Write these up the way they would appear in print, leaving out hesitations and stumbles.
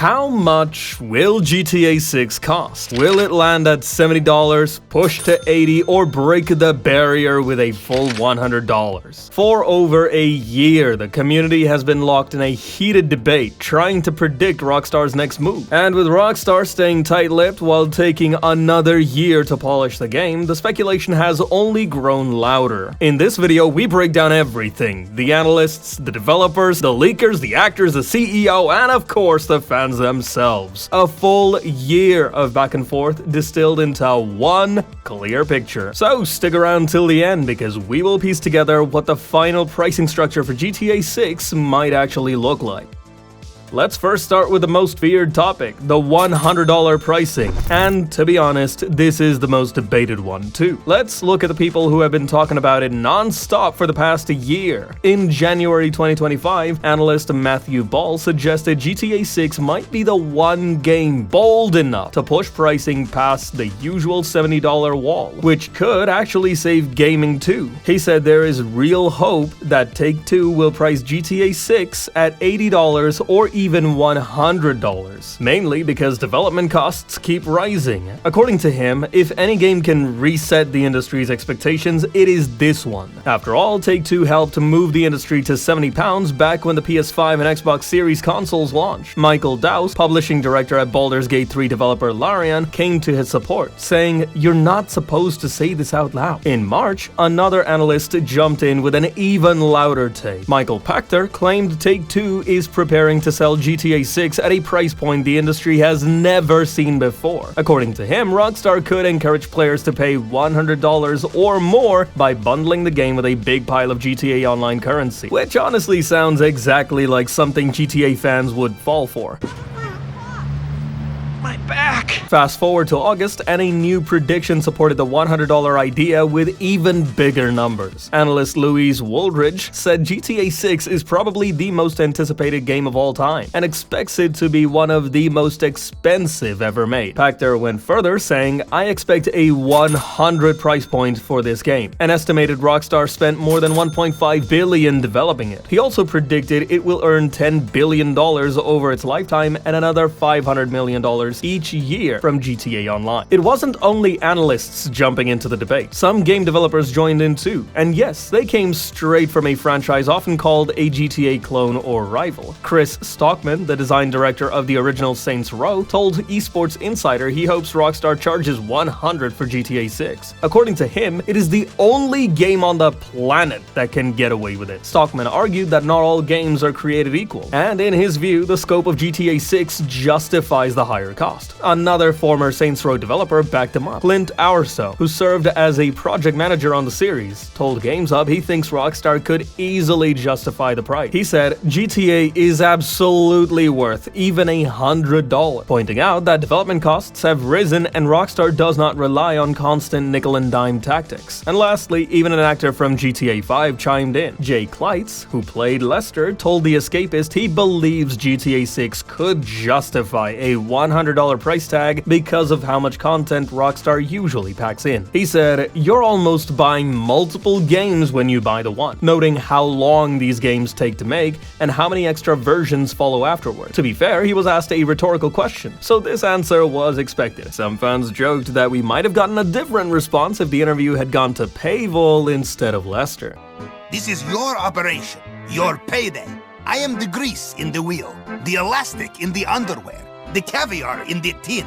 How much will GTA 6 cost? Will it land at $70, push to $80, or break the barrier with a full $100? For over a year, the community has been locked in a heated debate trying to predict Rockstar's next move. And with Rockstar staying tight-lipped while taking another year to polish the game, the speculation has only grown louder. In this video, we break down everything: the analysts, the developers, the leakers, the actors, the CEO, and of course the fans themselves. A full year of back and forth distilled into one clear picture. So stick around till the end because we will piece together what the final pricing structure for GTA 6 might actually look like. Let's first start with the most feared topic, the $100 pricing. And to be honest, this is the most debated one too. Let's look at the people who have been talking about it non-stop for the past year. In January 2025, analyst Matthew Ball suggested GTA 6 might be the one game bold enough to push pricing past the usual $70 wall, which could actually save gaming too. He said there is real hope that Take-Two will price GTA 6 at $80 or even $100, mainly because development costs keep rising. According to him, if any game can reset the industry's expectations, it is this one. After all, Take-Two helped move the industry to £70 back when the PS5 and Xbox Series consoles launched. Michael Dowse, publishing director at Baldur's Gate 3 developer Larian, came to his support, saying, "You're not supposed to say this out loud." In March, another analyst jumped in with an even louder take. Michael Pachter claimed Take-Two is preparing to sell GTA 6 at a price point the industry has never seen before. According to him, Rockstar could encourage players to pay $100 or more by bundling the game with a big pile of GTA Online currency, which honestly sounds exactly like something GTA fans would fall for. My back! Fast forward to August, and a new prediction supported the $100 idea with even bigger numbers. Analyst Louise Wooldridge said GTA 6 is probably the most anticipated game of all time, and expects it to be one of the most expensive ever made. Pachter went further, saying, "I expect a 100 price point for this game." An estimated Rockstar spent more than $1.5 billion developing it. He also predicted it will earn $10 billion over its lifetime and another $500 million each year from GTA Online. It wasn't only analysts jumping into the debate. Some game developers joined in too. And yes, they came straight from a franchise often called a GTA clone or rival. Chris Stockman, the design director of the original Saints Row, told Esports Insider he hopes Rockstar charges $100 for GTA 6. According to him, it is the only game on the planet that can get away with it. Stockman argued that not all games are created equal, and in his view, the scope of GTA 6 justifies the higher cost. Another former Saints Row developer backed him up. Clint Ourso, who served as a project manager on the series, told GameSpot he thinks Rockstar could easily justify the price. He said, "GTA is absolutely worth even $100, pointing out that development costs have risen and Rockstar does not rely on constant nickel-and-dime tactics." And lastly, even an actor from GTA 5 chimed in. Jay Kleitz, who played Lester, told The Escapist he believes GTA 6 could justify a $100 price tag because of how much content Rockstar usually packs in. He said, "You're almost buying multiple games when you buy the one," noting how long these games take to make and how many extra versions follow afterward. To be fair, he was asked a rhetorical question, so this answer was expected. Some fans joked that we might have gotten a different response if the interview had gone to Paywall instead of Lester. "This is your operation, your payday. I am the grease in the wheel, the elastic in the underwear, the caviar in the tin."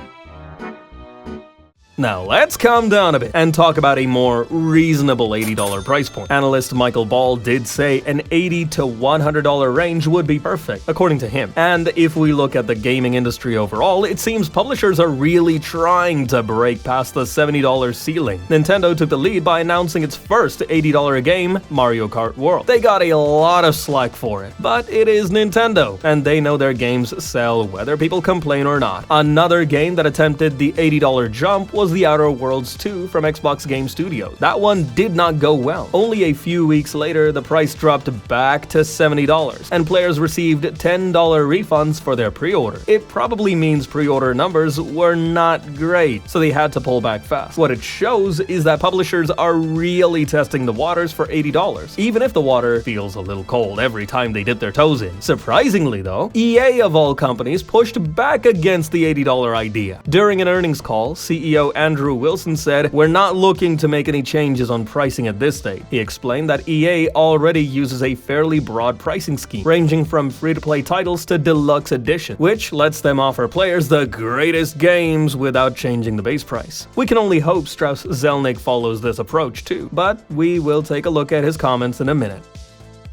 Now let's calm down a bit and talk about a more reasonable $80 price point. Analyst Michael Ball did say an $80 to $100 range would be perfect, according to him. And if we look at the gaming industry overall, it seems publishers are really trying to break past the $70 ceiling. Nintendo took the lead by announcing its first $80 game, Mario Kart World. They got a lot of slack for it, but it is Nintendo, and they know their games sell whether people complain or not. Another game that attempted the $80 jump was was The Outer Worlds 2 from Xbox Game Studios. That one did not go well. Only a few weeks later, the price dropped back to $70, and players received $10 refunds for their pre-order. It probably means pre-order numbers were not great, so they had to pull back fast. What it shows is that publishers are really testing the waters for $80, even if the water feels a little cold every time they dip their toes in. Surprisingly though, EA of all companies pushed back against the $80 idea. During an earnings call, CEO Andrew Wilson said, "We're not looking to make any changes on pricing at this stage." He explained that EA already uses a fairly broad pricing scheme, ranging from free-to-play titles to deluxe edition, which lets them offer players the greatest games without changing the base price. We can only hope Strauss Zelnick follows this approach too, but we will take a look at his comments in a minute.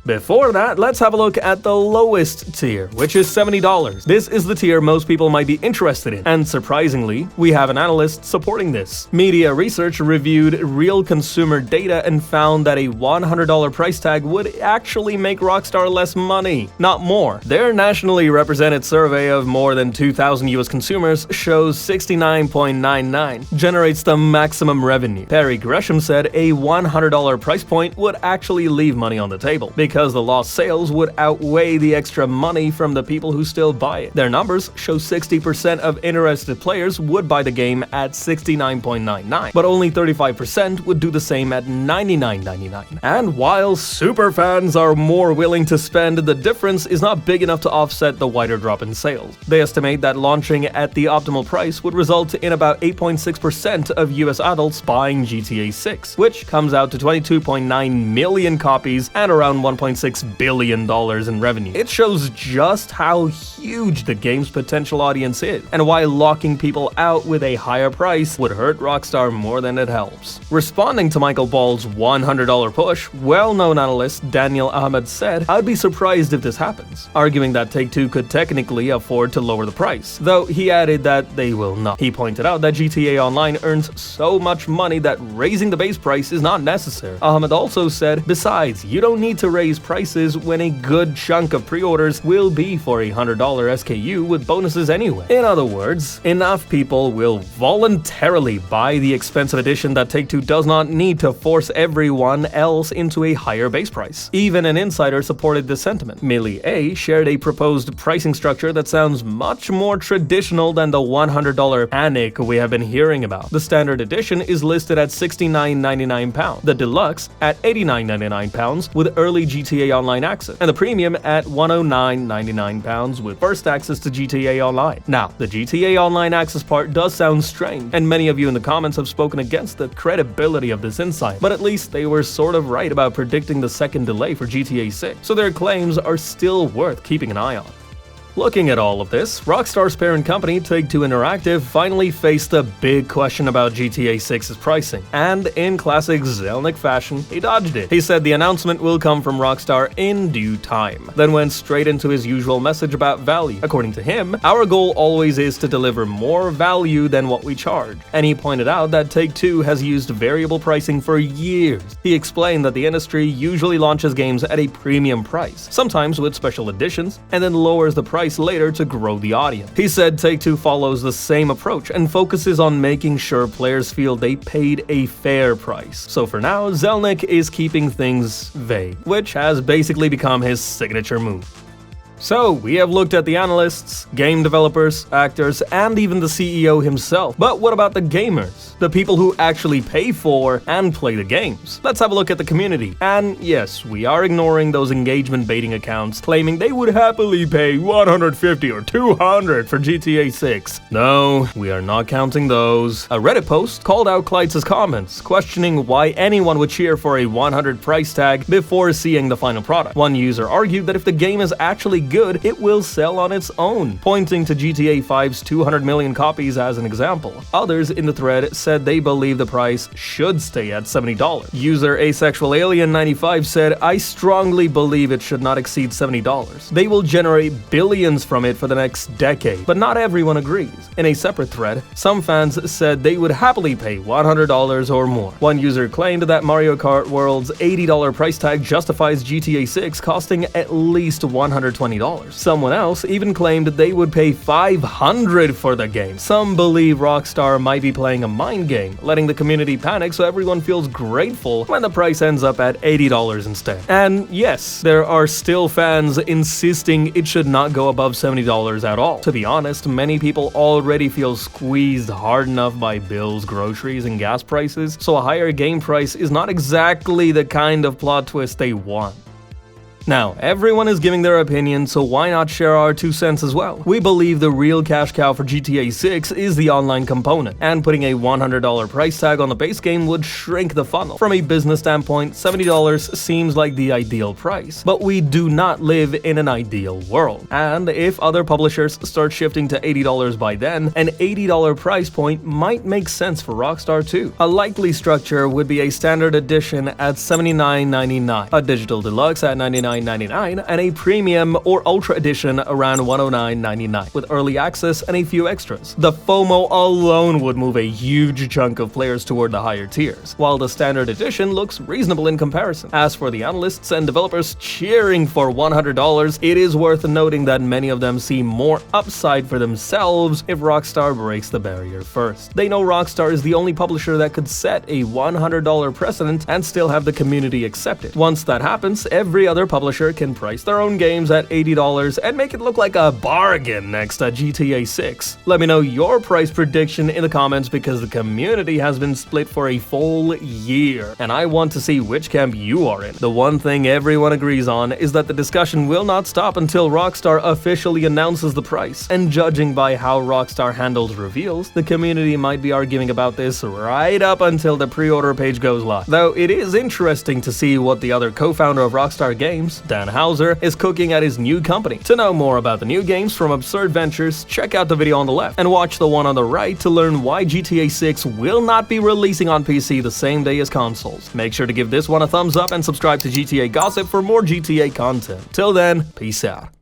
Before that, let's have a look at the lowest tier, which is $70. This is the tier most people might be interested in, and surprisingly, we have an analyst supporting this. Media Research reviewed real consumer data and found that a $100 price tag would actually make Rockstar less money, not more. Their nationally represented survey of more than 2,000 US consumers shows 69.99 generates the maximum revenue. Perry Gresham said a $100 price point would actually leave money on the table, because the lost sales would outweigh the extra money from the people who still buy it. Their numbers show 60% of interested players would buy the game at $69.99, but only 35% would do the same at $99.99. And while superfans are more willing to spend, the difference is not big enough to offset the wider drop in sales. They estimate that launching at the optimal price would result in about 8.6% of US adults buying GTA 6, which comes out to 22.9 million copies and around $1.6 billion in revenue. It shows just how huge the game's potential audience is, and why locking people out with a higher price would hurt Rockstar more than it helps. Responding to Michael Ball's $100 push, well-known analyst Daniel Ahmed said, "I'd be surprised if this happens," arguing that Take-Two could technically afford to lower the price, though he added that they will not. He pointed out that GTA Online earns so much money that raising the base price is not necessary. Ahmed also said, "Besides, you don't need to raise prices when a good chunk of pre-orders will be for a $100 SKU with bonuses anyway." In other words, enough people will voluntarily buy the expensive edition that Take-Two does not need to force everyone else into a higher base price. Even an insider supported this sentiment. Millie A shared a proposed pricing structure that sounds much more traditional than the $100 panic we have been hearing about. The standard edition is listed at £69.99, the deluxe at £89.99 with early GTA Online access, and the premium at £109.99 with first access to GTA Online. Now, the GTA Online access part does sound strange, and many of you in the comments have spoken against the credibility of this insight, but at least they were sort of right about predicting the second delay for GTA 6, so their claims are still worth keeping an eye on. Looking at all of this, Rockstar's parent company, Take-Two Interactive, finally faced a big question about GTA 6's pricing, and in classic Zelnick fashion, he dodged it. He said the announcement will come from Rockstar in due time, then went straight into his usual message about value. According to him, "Our goal always is to deliver more value than what we charge," and he pointed out that Take-Two has used variable pricing for years. He explained that the industry usually launches games at a premium price, sometimes with special editions, and then lowers the price later to grow the audience. He said Take-Two follows the same approach and focuses on making sure players feel they paid a fair price. So for now, Zelnick is keeping things vague, which has basically become his signature move. So, we have looked at the analysts, game developers, actors, and even the CEO himself. But what about the gamers? The people who actually pay for and play the games? Let's have a look at the community. And yes, we are ignoring those engagement baiting accounts claiming they would happily pay $150 or $200 for GTA 6. No, we are not counting those. A Reddit post called out Kleitz's comments, questioning why anyone would cheer for a $100 price tag before seeing the final product. One user argued that if the game is actually good, it will sell on its own, pointing to GTA 5's 200 million copies as an example. Others in the thread said they believe the price should stay at $70. User Asexual Alien 95 said, "I strongly believe it should not exceed $70. They will generate billions from it for the next decade." But not everyone agrees. In a separate thread, some fans said they would happily pay $100 or more. One user claimed that Mario Kart World's $80 price tag justifies GTA 6 costing at least $120. $70. Someone else even claimed they would pay $500 for the game. Some believe Rockstar might be playing a mind game, letting the community panic so everyone feels grateful when the price ends up at $80 instead. And yes, there are still fans insisting it should not go above $70 at all. To be honest, many people already feel squeezed hard enough by bills, groceries, and gas prices, so a higher game price is not exactly the kind of plot twist they want. Now, everyone is giving their opinion, so why not share our 2 cents as well? We believe the real cash cow for GTA 6 is the online component, and putting a $100 price tag on the base game would shrink the funnel. From a business standpoint, $70 seems like the ideal price, but we do not live in an ideal world. And if other publishers start shifting to $80 by then, an $80 price point might make sense for Rockstar too. A likely structure would be a standard edition at $79.99, a digital deluxe at $99.99, and a premium or ultra edition around $109.99, with early access and a few extras. The FOMO alone would move a huge chunk of players toward the higher tiers, while the standard edition looks reasonable in comparison. As for the analysts and developers cheering for $100, it is worth noting that many of them see more upside for themselves if Rockstar breaks the barrier first. They know Rockstar is the only publisher that could set a $100 precedent and still have the community accept it. Once that happens, every other publisher can price their own games at $80 and make it look like a bargain next to GTA 6. Let me know your price prediction in the comments because the community has been split for a full year, and I want to see which camp you are in. The one thing everyone agrees on is that the discussion will not stop until Rockstar officially announces the price, and judging by how Rockstar handles reveals, the community might be arguing about this right up until the pre-order page goes live. Though it is interesting to see what the other co-founder of Rockstar Games, Dan Houser, is cooking at his new company. To know more about the new games from Absurd Ventures, check out the video on the left and watch the one on the right to learn why GTA 6 will not be releasing on PC the same day as consoles. Make sure to give this one a thumbs up and subscribe to GTA Gossip for more GTA content. Till then, peace out.